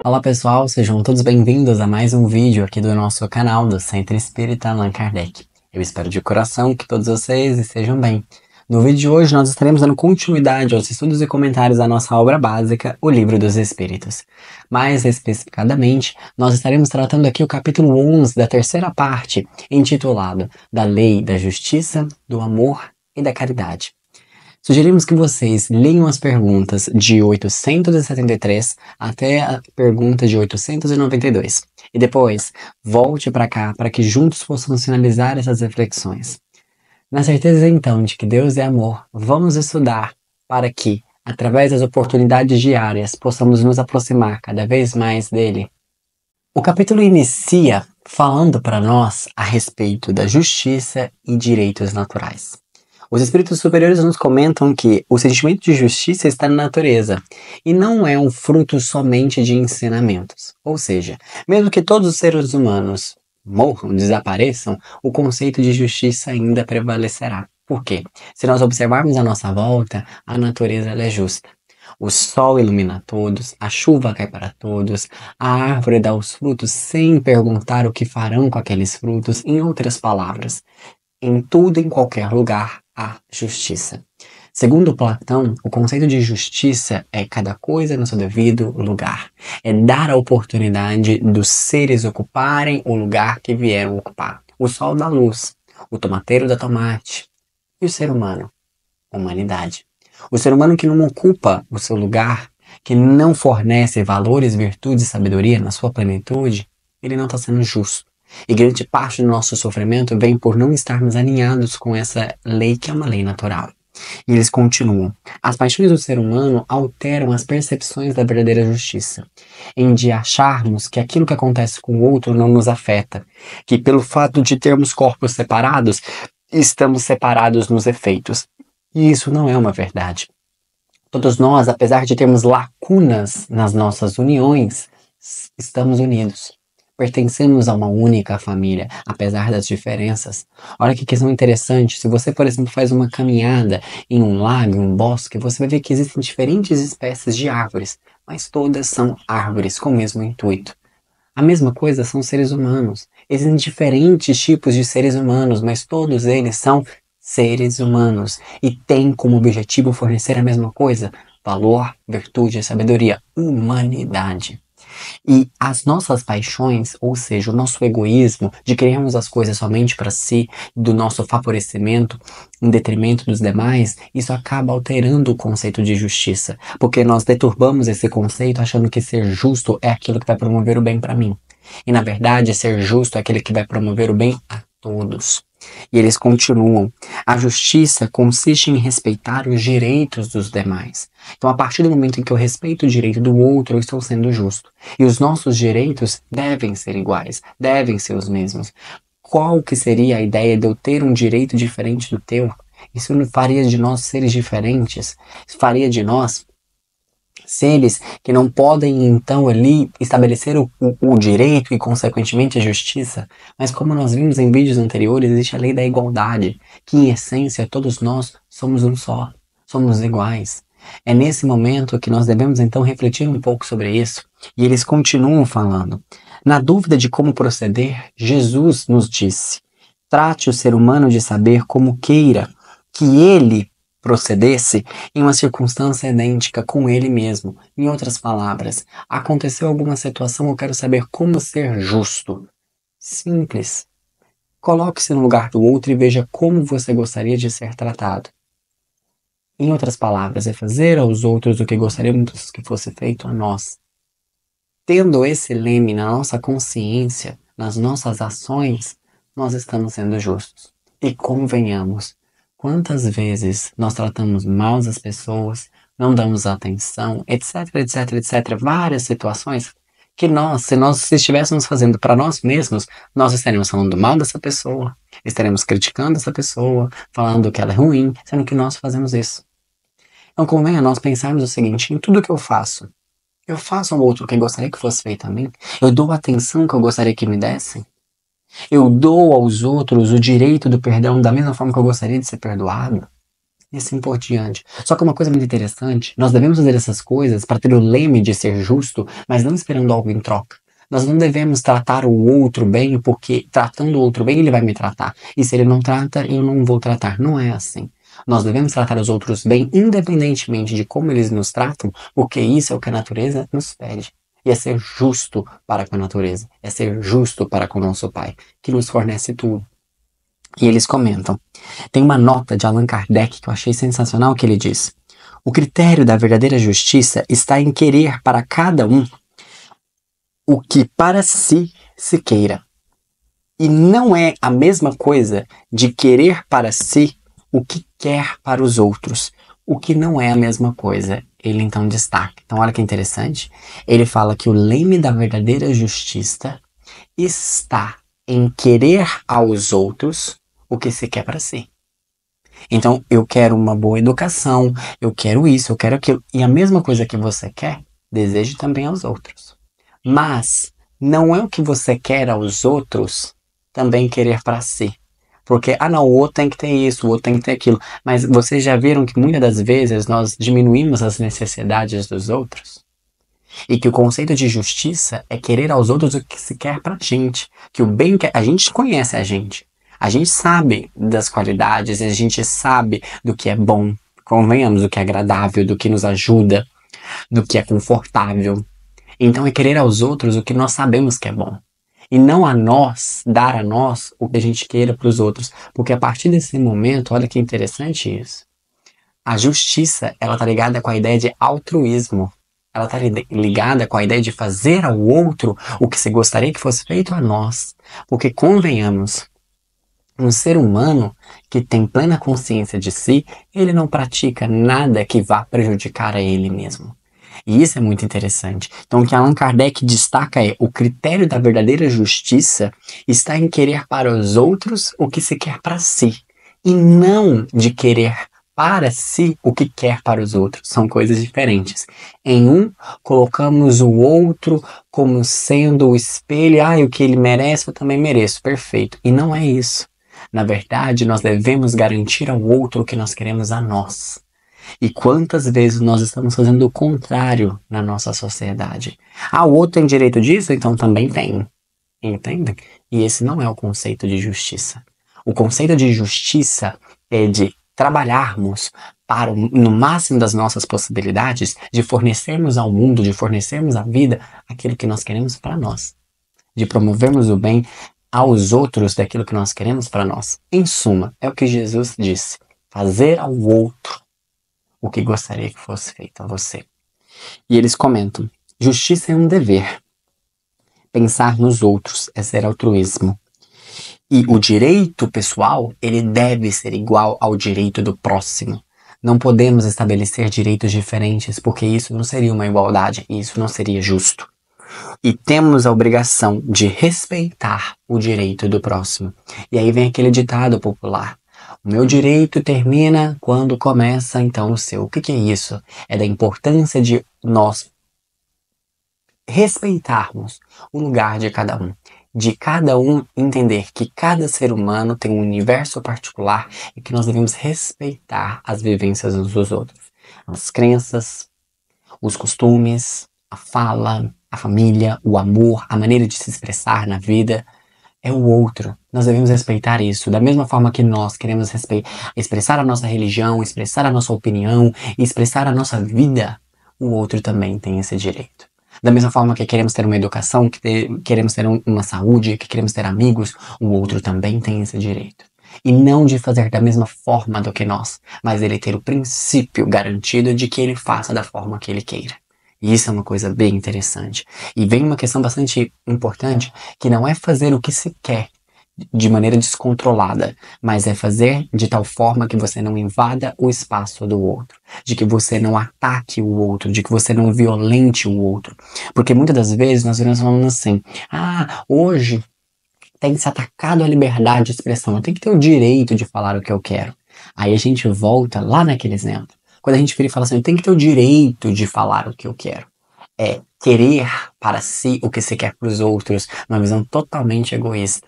Olá pessoal, sejam todos bem-vindos a mais um vídeo aqui do nosso canal do Centro Espírita Allan Kardec. Eu espero de coração que todos vocês estejam bem. No vídeo de hoje nós estaremos dando continuidade aos estudos e comentários da nossa obra básica, o Livro dos Espíritos. Mais especificadamente, nós estaremos tratando aqui o capítulo 11 da terceira parte, intitulado Da Lei da Justiça, do Amor e da Caridade. Sugerimos que vocês leiam as perguntas de 873 até a pergunta de 892 e depois volte para cá para que juntos possamos finalizar essas reflexões. Na certeza então de que Deus é amor, vamos estudar para que, através das oportunidades diárias, possamos nos aproximar cada vez mais dele. O capítulo inicia falando para nós a respeito da justiça e direitos naturais. Os espíritos superiores nos comentam que o sentimento de justiça está na natureza e não é um fruto somente de ensinamentos. Ou seja, mesmo que todos os seres humanos morram, desapareçam, o conceito de justiça ainda prevalecerá. Por quê? Se nós observarmos a nossa volta, a natureza ela é justa. O sol ilumina todos, a chuva cai para todos, a árvore dá os frutos sem perguntar o que farão com aqueles frutos. Em outras palavras, em tudo, em qualquer lugar, há justiça. Segundo Platão, o conceito de justiça é cada coisa no seu devido lugar. É dar a oportunidade dos seres ocuparem o lugar que vieram ocupar. O sol dá luz, o tomateiro dá tomate. E o ser humano? Humanidade. O ser humano que não ocupa o seu lugar, que não fornece valores, virtudes e sabedoria na sua plenitude, ele não está sendo justo. E grande parte do nosso sofrimento vem por não estarmos alinhados com essa lei que é uma lei natural. E eles continuam. As paixões do ser humano alteram as percepções da verdadeira justiça, em de acharmos que aquilo que acontece com o outro não nos afeta, que pelo fato de termos corpos separados, estamos separados nos efeitos. E isso não é uma verdade. Todos nós, apesar de termos lacunas nas nossas uniões, estamos unidos. Pertencemos a uma única família, apesar das diferenças. Olha que questão interessante, se você, por exemplo, faz uma caminhada em um lago, em um bosque, você vai ver que existem diferentes espécies de árvores, mas todas são árvores com o mesmo intuito. A mesma coisa são os seres humanos. Existem diferentes tipos de seres humanos, mas todos eles são seres humanos e têm como objetivo fornecer a mesma coisa: valor, virtude e sabedoria, humanidade. E as nossas paixões, ou seja, o nosso egoísmo de querermos as coisas somente para si, do nosso favorecimento em detrimento dos demais, isso acaba alterando o conceito de justiça, porque nós deturbamos esse conceito achando que ser justo é aquilo que vai promover o bem para mim. E na verdade, ser justo é aquele que vai promover o bem a todos. E eles continuam. A justiça consiste em respeitar os direitos dos demais. Então, a partir do momento em que eu respeito o direito do outro, eu estou sendo justo. E os nossos direitos devem ser iguais, devem ser os mesmos. Qual que seria a ideia de eu ter um direito diferente do teu? Isso não faria de nós seres diferentes? Isso faria de nós seres que não podem, então, ali estabelecer o direito e, consequentemente, a justiça. Mas como nós vimos em vídeos anteriores, existe a lei da igualdade, que, em essência, todos nós somos um só, somos iguais. É nesse momento que nós devemos, então, refletir um pouco sobre isso. E eles continuam falando. Na dúvida de como proceder, Jesus nos disse: trate o ser humano de saber como queira que ele procedesse em uma circunstância idêntica com ele mesmo. Em outras palavras, aconteceu alguma situação, eu quero saber como ser justo. Simples. Coloque-se no lugar do outro e veja como você gostaria de ser tratado. Em outras palavras, é fazer aos outros o que gostaríamos que fosse feito a nós. Tendo esse leme na nossa consciência, nas nossas ações, nós estamos sendo justos. E convenhamos, quantas vezes nós tratamos mal as pessoas, não damos atenção, etc, etc, etc. Várias situações que se estivéssemos fazendo para nós mesmos, nós estaríamos falando mal dessa pessoa, estaremos criticando essa pessoa, falando que ela é ruim, sendo que nós fazemos isso. Então convém a nós pensarmos o seguinte: em tudo que eu faço ao outro o que eu gostaria que fosse feito a mim? Eu dou a atenção que eu gostaria que me dessem? Eu dou aos outros o direito do perdão da mesma forma que eu gostaria de ser perdoado? e assim por diante. Só que uma coisa muito interessante, nós devemos fazer essas coisas para ter o leme de ser justo, mas não esperando algo em troca. Nós não devemos tratar o outro bem, porque tratando o outro bem, ele vai me tratar. E se ele não trata, eu não vou tratar. Não é assim. Nós devemos tratar os outros bem, independentemente de como eles nos tratam, porque isso é o que a natureza nos pede. E é ser justo para com a natureza, é ser justo para com o nosso Pai, que nos fornece tudo. E eles comentam. Tem uma nota de Allan Kardec que eu achei sensacional que ele diz: o critério da verdadeira justiça está em querer para cada um o que para si se queira. E não é a mesma coisa de querer para si o que quer para os outros. O que não é a mesma coisa. Ele então destaca. Então olha que interessante. Ele fala que o leme da verdadeira justiça está em querer aos outros o que se quer para si. Então, eu quero uma boa educação, eu quero isso, eu quero aquilo. E a mesma coisa que você quer, deseje também aos outros. Mas não é o que você quer aos outros também querer para si. Porque, não, o outro tem que ter isso, o outro tem que ter aquilo. Mas vocês já viram que muitas das vezes nós diminuímos as necessidades dos outros? E que o conceito de justiça é querer aos outros o que se quer pra gente. Que o bem que a gente conhece a gente. A gente sabe das qualidades, a gente sabe do que é bom. Convenhamos, do que é agradável, do que nos ajuda, do que é confortável. Então é querer aos outros o que nós sabemos que é bom. E não a nós, dar a nós o que a gente queira para os outros. Porque a partir desse momento, olha que interessante isso. A justiça, ela tá ligada com a ideia de altruísmo. Ela tá ligada com a ideia de fazer ao outro o que se gostaria que fosse feito a nós. Porque, convenhamos, um ser humano que tem plena consciência de si, ele não pratica nada que vá prejudicar a ele mesmo. E isso é muito interessante. Então, o que Allan Kardec destaca é: o critério da verdadeira justiça está em querer para os outros o que se quer para si, e não de querer para si o que quer para os outros. São coisas diferentes. Em um, colocamos o outro como sendo o espelho, o que ele merece, eu também mereço. Perfeito. E não é isso. Na verdade, nós devemos garantir ao outro o que nós queremos a nós. E quantas vezes nós estamos fazendo o contrário na nossa sociedade? O outro tem direito disso? Então também tem. Entendem? E esse não é o conceito de justiça. O conceito de justiça é de trabalharmos para, no máximo das nossas possibilidades, de fornecermos ao mundo, de fornecermos à vida aquilo que nós queremos para nós. De promovermos o bem aos outros daquilo que nós queremos para nós. Em suma, é o que Jesus disse: fazer ao outro o que gostaria que fosse feito a você. E eles comentam: justiça é um dever. Pensar nos outros é ser altruísmo. E o direito pessoal, ele deve ser igual ao direito do próximo. Não podemos estabelecer direitos diferentes, porque isso não seria uma igualdade, isso não seria justo. E temos a obrigação de respeitar o direito do próximo. E aí vem aquele ditado popular: o meu direito termina quando começa então o seu. O que é isso? É da importância de nós respeitarmos o lugar de cada um. De cada um entender que cada ser humano tem um universo particular e que nós devemos respeitar as vivências uns dos outros. As crenças, os costumes, a fala, a família, o amor, a maneira de se expressar na vida. É o outro. Nós devemos respeitar isso. Da mesma forma que nós queremos expressar a nossa religião, expressar a nossa opinião, expressar a nossa vida, o outro também tem esse direito. Da mesma forma que queremos ter uma educação, queremos ter uma saúde, que queremos ter amigos, o outro também tem esse direito. E não de fazer da mesma forma do que nós, mas ele ter o princípio garantido de que ele faça da forma que ele queira. E isso é uma coisa bem interessante. E vem uma questão bastante importante, que não é fazer o que se quer de maneira descontrolada, mas é fazer de tal forma que você não invada o espaço do outro, de que você não ataque o outro, de que você não violente o outro. Porque muitas das vezes nós vamos falando assim: hoje tem que ser atacado a liberdade de expressão, eu tenho que ter o direito de falar o que eu quero. Aí a gente volta lá naquele exemplo. Quando a gente vira e fala assim: eu tenho que ter o direito de falar o que eu quero. É querer para si o que se quer para os outros, numa visão totalmente egoísta.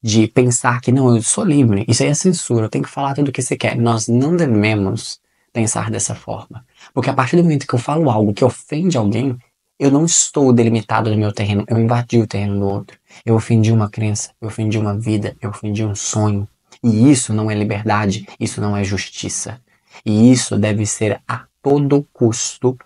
de pensar que não, eu sou livre, isso aí é censura, eu tenho que falar tudo o que você quer. Nós não devemos pensar dessa forma. Porque a partir do momento que eu falo algo que ofende alguém, eu não estou delimitado no meu terreno, eu invadi o terreno do outro. Eu ofendi uma crença, eu ofendi uma vida, eu ofendi um sonho. E isso não é liberdade, isso não é justiça. E isso deve ser a todo custo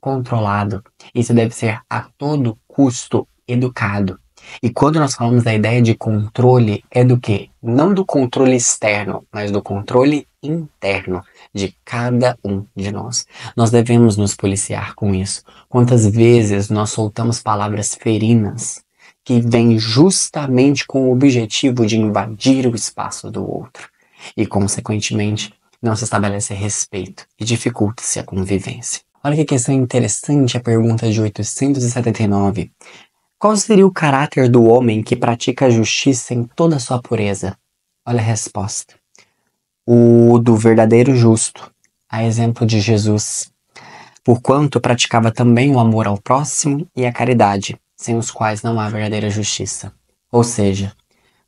controlado. Isso deve ser a todo custo educado. E quando nós falamos da ideia de controle, é do quê? Não do controle externo, mas do controle interno de cada um de nós. Nós devemos nos policiar com isso. Quantas vezes nós soltamos palavras ferinas que vêm justamente com o objetivo de invadir o espaço do outro e, consequentemente, não se estabelece respeito e dificulta-se a convivência. Olha que questão interessante a pergunta de 879. Qual seria o caráter do homem que pratica a justiça em toda a sua pureza? Olha a resposta. O do verdadeiro justo, a exemplo de Jesus, porquanto praticava também o amor ao próximo e a caridade, sem os quais não há verdadeira justiça. Ou seja,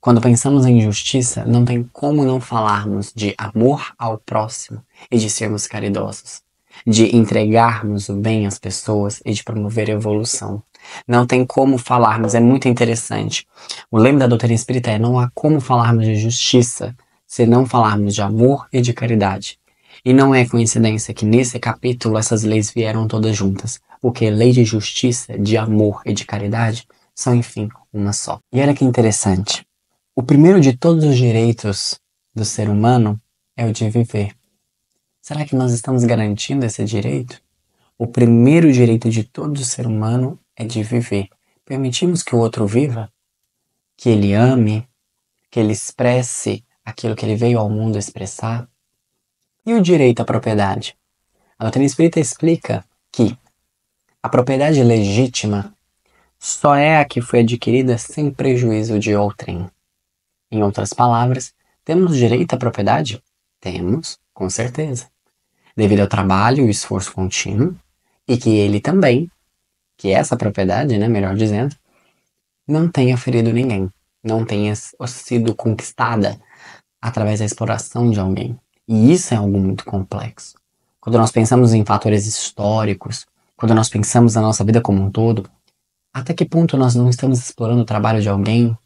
quando pensamos em justiça, não tem como não falarmos de amor ao próximo e de sermos caridosos, de entregarmos o bem às pessoas e de promover a evolução. Não tem como falarmos, é muito interessante. O lema da doutrina espírita é: não há como falarmos de justiça se não falarmos de amor e de caridade. E não é coincidência que nesse capítulo essas leis vieram todas juntas, porque lei de justiça, de amor e de caridade são, enfim, uma só. E olha que interessante. O primeiro de todos os direitos do ser humano é o de viver. Será que nós estamos garantindo esse direito? O primeiro direito de todo ser humano é de viver. Permitimos que o outro viva? Que ele ame? Que ele expresse aquilo que ele veio ao mundo expressar? E o direito à propriedade? A doutrina espírita explica que a propriedade legítima só é a que foi adquirida sem prejuízo de outrem. Em outras palavras, temos direito à propriedade? Temos, com certeza. Devido ao trabalho e esforço contínuo, e que ele também, que essa propriedade, melhor dizendo, não tenha ferido ninguém, não tenha sido conquistada através da exploração de alguém. E isso é algo muito complexo. Quando nós pensamos em fatores históricos, quando nós pensamos na nossa vida como um todo, até que ponto nós não estamos explorando o trabalho de alguém,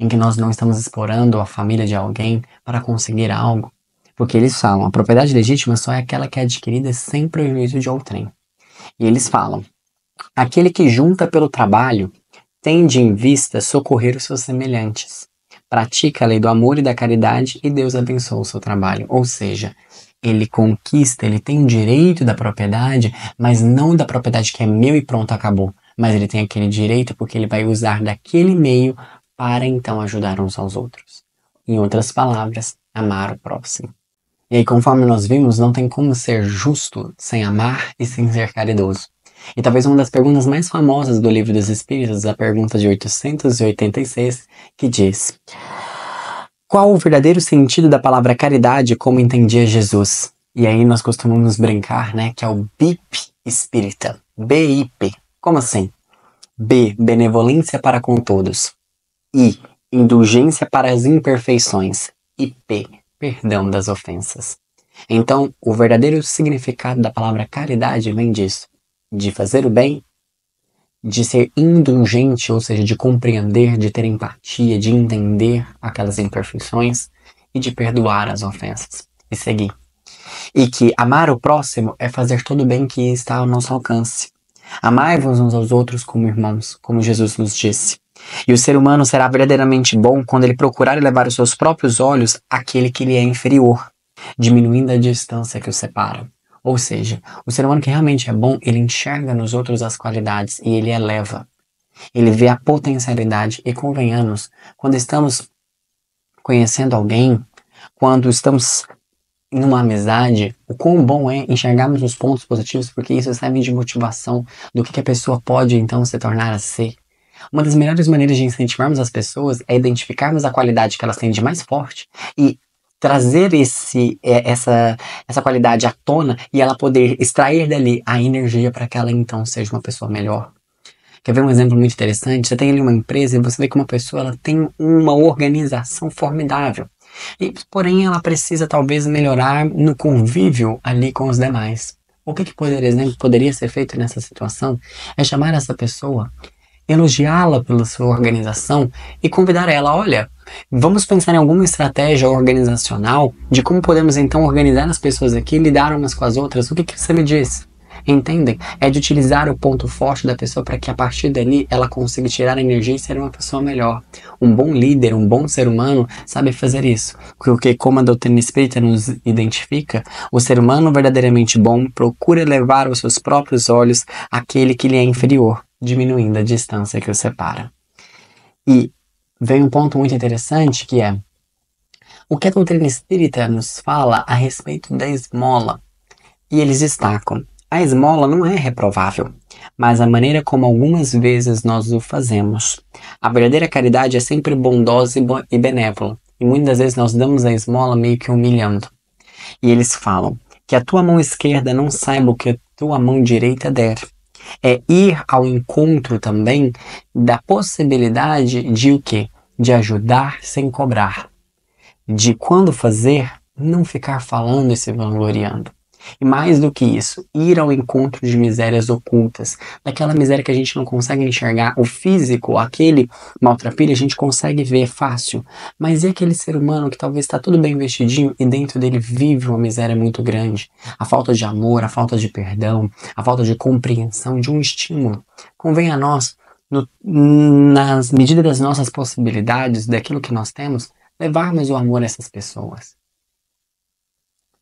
em que nós não estamos explorando a família de alguém para conseguir algo? Porque eles falam, a propriedade legítima só é aquela que é adquirida sem prejuízo de outrem. E eles falam, aquele que junta pelo trabalho tende em vista socorrer os seus semelhantes. Pratica a lei do amor e da caridade e Deus abençoa o seu trabalho. Ou seja, ele conquista, ele tem o direito da propriedade, mas não da propriedade que é meu e pronto, acabou. Mas ele tem aquele direito porque ele vai usar daquele meio para então ajudar uns aos outros. Em outras palavras, amar o próximo. E aí, conforme nós vimos, não tem como ser justo sem amar e sem ser caridoso. E talvez uma das perguntas mais famosas do Livro dos Espíritos, a pergunta de 886, que diz: qual o verdadeiro sentido da palavra caridade como entendia Jesus? E aí nós costumamos brincar, que é o BIP espírita. BIP. Como assim? B, benevolência para com todos. I, indulgência para as imperfeições. E P, perdão das ofensas. Então, o verdadeiro significado da palavra caridade vem disso. De fazer o bem, de ser indulgente, ou seja, de compreender, de ter empatia, de entender aquelas imperfeições e de perdoar as ofensas e seguir. E que amar o próximo é fazer todo o bem que está ao nosso alcance. Amai-vos uns aos outros como irmãos, como Jesus nos disse. E o ser humano será verdadeiramente bom quando ele procurar elevar os seus próprios olhos àquele que lhe é inferior, diminuindo a distância que o separa. Ou seja, o ser humano que realmente é bom, ele enxerga nos outros as qualidades e ele eleva. Ele vê a potencialidade e, convenhamos, quando estamos conhecendo alguém, quando estamos em uma amizade, o quão bom é enxergarmos os pontos positivos, porque isso serve de motivação do que a pessoa pode então se tornar a ser. Uma das melhores maneiras de incentivarmos as pessoas é identificarmos a qualidade que elas têm de mais forte e trazer essa qualidade à tona e ela poder extrair dali a energia para que ela então seja uma pessoa melhor. Quer ver um exemplo muito interessante? Você tem ali uma empresa e você vê que uma pessoa ela tem uma organização formidável. E, porém, ela precisa talvez melhorar no convívio ali com os demais. O que, por exemplo, poderia ser feito nessa situação é chamar essa pessoa, elogiá-la pela sua organização e convidar ela, olha, vamos pensar em alguma estratégia organizacional de como podemos então organizar as pessoas aqui, lidar umas com as outras. O que você me diz? Entendem? É de utilizar o ponto forte da pessoa para que a partir dali ela consiga tirar a energia e ser uma pessoa melhor. Um bom líder, um bom ser humano sabe fazer isso. Porque como a doutrina espírita nos identifica, o ser humano verdadeiramente bom procura elevar aos seus próprios olhos aquele que lhe é inferior, diminuindo a distância que o separa. E vem um ponto muito interessante que é o que a doutrina espírita nos fala a respeito da esmola. E eles destacam: a esmola não é reprovável, mas a maneira como algumas vezes nós o fazemos. A verdadeira caridade é sempre bondosa e benévola, e muitas vezes nós damos a esmola meio que humilhando. E eles falam que a tua mão esquerda não saiba o que a tua mão direita der. É ir ao encontro também da possibilidade de o quê? De ajudar sem cobrar. De quando fazer, não ficar falando e se vangloriando. E mais do que isso, ir ao encontro de misérias ocultas, daquela miséria que a gente não consegue enxergar. O físico, aquele maltrapilho, a gente consegue ver fácil, mas e aquele ser humano que talvez está tudo bem vestidinho e dentro dele vive uma miséria muito grande? A falta de amor, a falta de perdão, a falta de compreensão, de um estímulo. Convém a nós, nas medidas das nossas possibilidades, daquilo que nós temos, levarmos o amor a essas pessoas.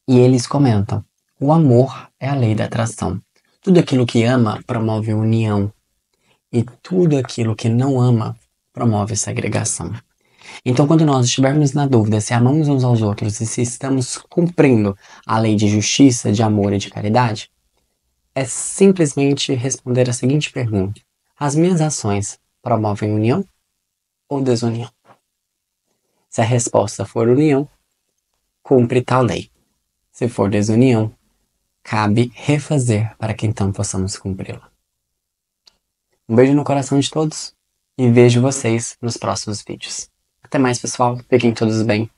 E eles comentam: o amor é a lei da atração. Tudo aquilo que ama promove união. E tudo aquilo que não ama promove segregação. Então, quando nós estivermos na dúvida se amamos uns aos outros e se estamos cumprindo a lei de justiça, de amor e de caridade, é simplesmente responder a seguinte pergunta: as minhas ações promovem união ou desunião? Se a resposta for união, cumpre tal lei. Se for desunião, cabe refazer para que então possamos cumpri-la. Um beijo no coração de todos e vejo vocês nos próximos vídeos. Até mais, pessoal. Fiquem todos bem.